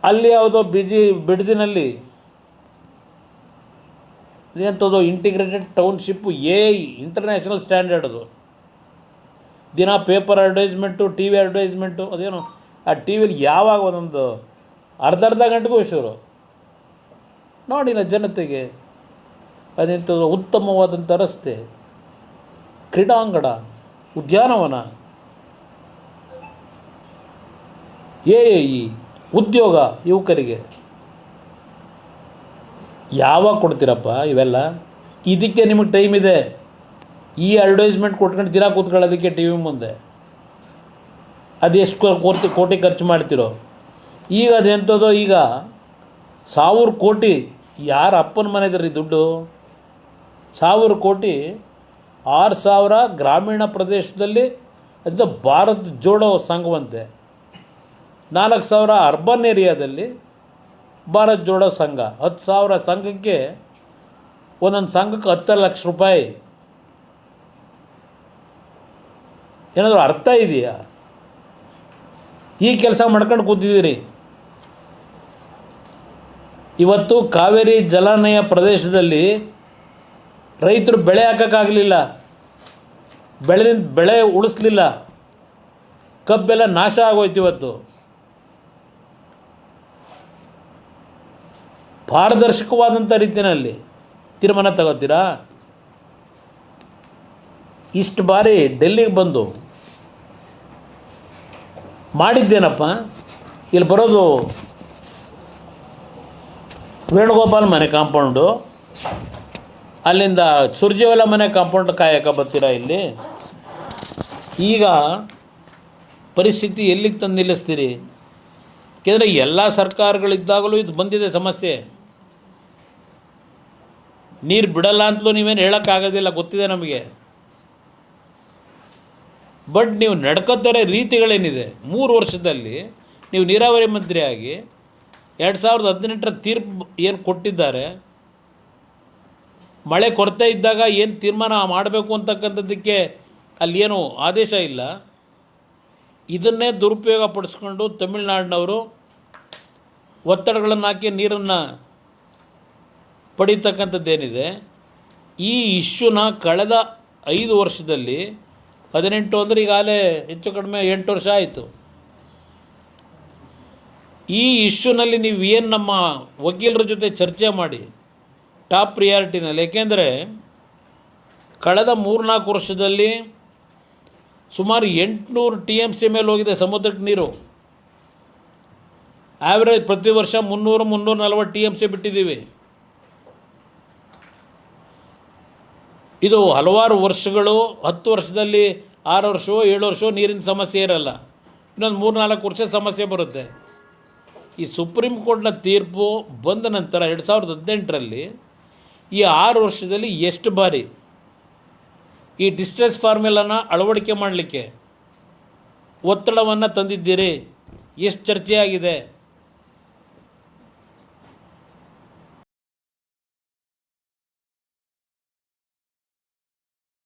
ಅಲ್ಲಿ ಯಾವುದೋ ಬಿಡದಿನಲ್ಲಿ ಎಂಥದ್ದು ಇಂಟಿಗ್ರೇಟೆಡ್ ಟೌನ್ಶಿಪ್ಪು ಇಂಟರ್ನ್ಯಾಷನಲ್ ಸ್ಟ್ಯಾಂಡರ್ಡ್ ಅದು. ದಿನ paper advertisement, T V advertisement, ಅದೇನು ಆ ಟಿ ವಿಲಿ ಯಾವಾಗ ಒಂದೊಂದು ಅರ್ಧ ಗಂಟೆಗೂ ಇಷ್ಟರು ನೋಡಿನ ಜನತೆಗೆ. ಅದೆಂಥದ್ದು ಉತ್ತಮವಾದಂಥ ರಸ್ತೆ, ಕ್ರೀಡಾಂಗಣ, ಉದ್ಯಾನವನ, ಈ ಉದ್ಯೋಗ ಯುವಕರಿಗೆ ಯಾವಾಗ ಕೊಡ್ತೀರಪ್ಪ ಇವೆಲ್ಲ? ಇದಕ್ಕೆ ನಿಮಗೆ ಟೈಮ್ ಇದೆ. ಈ ಅಡ್ವರ್ಟೈಸ್ಮೆಂಟ್ ಕೊಟ್ಕೊಂಡು ದಿನ ಕೂತ್ಕೊಳ್ಳೋದಕ್ಕೆ ಟಿ ವಿ ಮುಂದೆ ಅದೆಷ್ಟು ಕೋಟಿ ಖರ್ಚು ಮಾಡ್ತಿರೋ. ಈಗ ಅದೆಂಥದ್ದೋ, ಈಗ 1000 ಕೋಟಿ ಯಾರ ಅಪ್ಪನ ಮನೆದ್ರಿ ದುಡ್ಡು? 1000 ಕೋಟಿ 6000 ಗ್ರಾಮೀಣ ಪ್ರದೇಶದಲ್ಲಿ ಅದು ಭಾರತ್ ಜೋಡೋ ಸಂಘವಂತೆ, 4000 ಅರ್ಬನ್ ಏರಿಯಾದಲ್ಲಿ ಭಾರತ್ ಜೋಡೋ ಸಂಘ. 10,000 ಸಂಘಕ್ಕೆ, ಒಂದೊಂದು ಸಂಘಕ್ಕೆ 10 ಲಕ್ಷ ರೂಪಾಯಿ. ಏನಾದರೂ ಅರ್ಥ ಇದೆಯಾ? ಈ ಕೆಲಸ ಮಾಡ್ಕೊಂಡು ಕೂತಿದ್ದೀರಿ. ಇವತ್ತು ಕಾವೇರಿ ಜಲಾನಯ ಪ್ರದೇಶದಲ್ಲಿ ರೈತರು ಬೆಳೆ ಹಾಕೋಕ್ಕಾಗಲಿಲ್ಲ, ಬೆಳೆ ಉಳಿಸ್ಲಿಲ್ಲ, ಕಬ್ಬೆಲ್ಲ ನಾಶ ಆಗೋಯ್ತು. ಇವತ್ತು ಪಾರದರ್ಶಕವಾದಂಥ ರೀತಿಯಲ್ಲಿ ತೀರ್ಮಾನ ತಗೋತೀರಾ? ಇಷ್ಟು ಬಾರಿ ಡೆಲ್ಲಿಗೆ ಬಂದು ಮಾಡಿದ್ದೇನಪ್ಪ? ಇಲ್ಲಿ ಬರೋದು ವೇಣುಗೋಪಾಲ್ ಮನೆ ಕಾಂಪೌಂಡು, ಅಲ್ಲಿಂದ ಸುರ್ಜೇವಾಲ ಮನೆ ಕಾಂಪೌಂಡ್ ಕಾಯಕ ಬರ್ತೀರಾ ಇಲ್ಲಿ? ಈಗ ಪರಿಸ್ಥಿತಿ ಎಲ್ಲಿಗೆ ತಂದು ನಿಲ್ಲಿಸ್ತೀರಿ? ಯಾಕೆಂದರೆ ಎಲ್ಲ ಸರ್ಕಾರಗಳಿದ್ದಾಗಲೂ ಇದು ಬಂದಿದೆ ಸಮಸ್ಯೆ. ನೀರು ಬಿಡಲ್ಲ ಅಂತಲೂ ನೀವೇನು ಹೇಳೋಕ್ಕಾಗೋದಿಲ್ಲ, ಗೊತ್ತಿದೆ ನಮಗೆ. ಬಟ್ ನೀವು ನಡ್ಕೋತಾರೆ ರೀತಿಗಳೇನಿದೆ? 3 ವರ್ಷದಲ್ಲಿ ನೀವು ನೀರಾವರಿ ಮಂತ್ರಿಯಾಗಿ 2018ರ ತೀರ್ಪು ಏನು ಕೊಟ್ಟಿದ್ದಾರೆ, ಮಳೆ ಕೊರತೆ ಇದ್ದಾಗ ಏನು ತೀರ್ಮಾನ ಮಾಡಬೇಕು ಅಂತಕ್ಕಂಥದ್ದಕ್ಕೆ ಅಲ್ಲಿ ಏನು ಆದೇಶ ಇಲ್ಲ. ಇದನ್ನೇ ದುರುಪಯೋಗ ಪಡಿಸ್ಕೊಂಡು ತಮಿಳ್ನಾಡಿನವರು ಒತ್ತಡಗಳನ್ನು ಹಾಕಿ ನೀರನ್ನು ಪಡೀತಕ್ಕಂಥದ್ದೇನಿದೆ, ಈ ಇಶ್ಯೂನ ಕಳೆದ 5 ವರ್ಷದಲ್ಲಿ 18 ಅಂದರೆ ಈಗಾಗಲೇ ಹೆಚ್ಚು ಕಡಿಮೆ 8 ವರ್ಷ ಆಯಿತು. ಈ ಇಶ್ಯೂನಲ್ಲಿ ನೀವು ಏನು ನಮ್ಮ ವಕೀಲರ ಜೊತೆ ಚರ್ಚೆ ಮಾಡಿ ಟಾಪ್ ಪ್ರಿಯಾರಿಟಿನಲ್ಲಿ, ಏಕೆಂದರೆ ಕಳೆದ 3-4 ವರ್ಷದಲ್ಲಿ ಸುಮಾರು 800 TMC ಮೇಲೆ ಹೋಗಿದೆ ಸಮುದ್ರಕ್ಕೆ ನೀರು. ಆ್ಯಾವ್ರೇಜ್ ಪ್ರತಿ ವರ್ಷ 300-340 TMC ಬಿಟ್ಟಿದ್ದೀವಿ. ಇದು ಹಲವಾರು ವರ್ಷಗಳು, 10 ವರ್ಷದಲ್ಲಿ 6 ವರ್ಷವೋ 7 ವರ್ಷವೋ ನೀರಿನ ಸಮಸ್ಯೆ ಇರಲ್ಲ, ಇನ್ನೊಂದು 3-4 ವರ್ಷ ಸಮಸ್ಯೆ ಬರುತ್ತೆ. ಈ ಸುಪ್ರೀಂ ಕೋರ್ಟ್ನ ತೀರ್ಪು ಬಂದ ನಂತರ 2018ರಲ್ಲಿ ಈ 6 ವರ್ಷದಲ್ಲಿ ಎಷ್ಟು ಬಾರಿ ಈ ಡಿಸ್ಟ್ರೆಸ್ ಫಾರ್ಮುಲಾನ ಅಳವಡಿಕೆ ಮಾಡಲಿಕ್ಕೆ ಒತ್ತಡವನ್ನು ತಂದಿದ್ದೀರಿ? ಎಷ್ಟು ಚರ್ಚೆಯಾಗಿದೆ?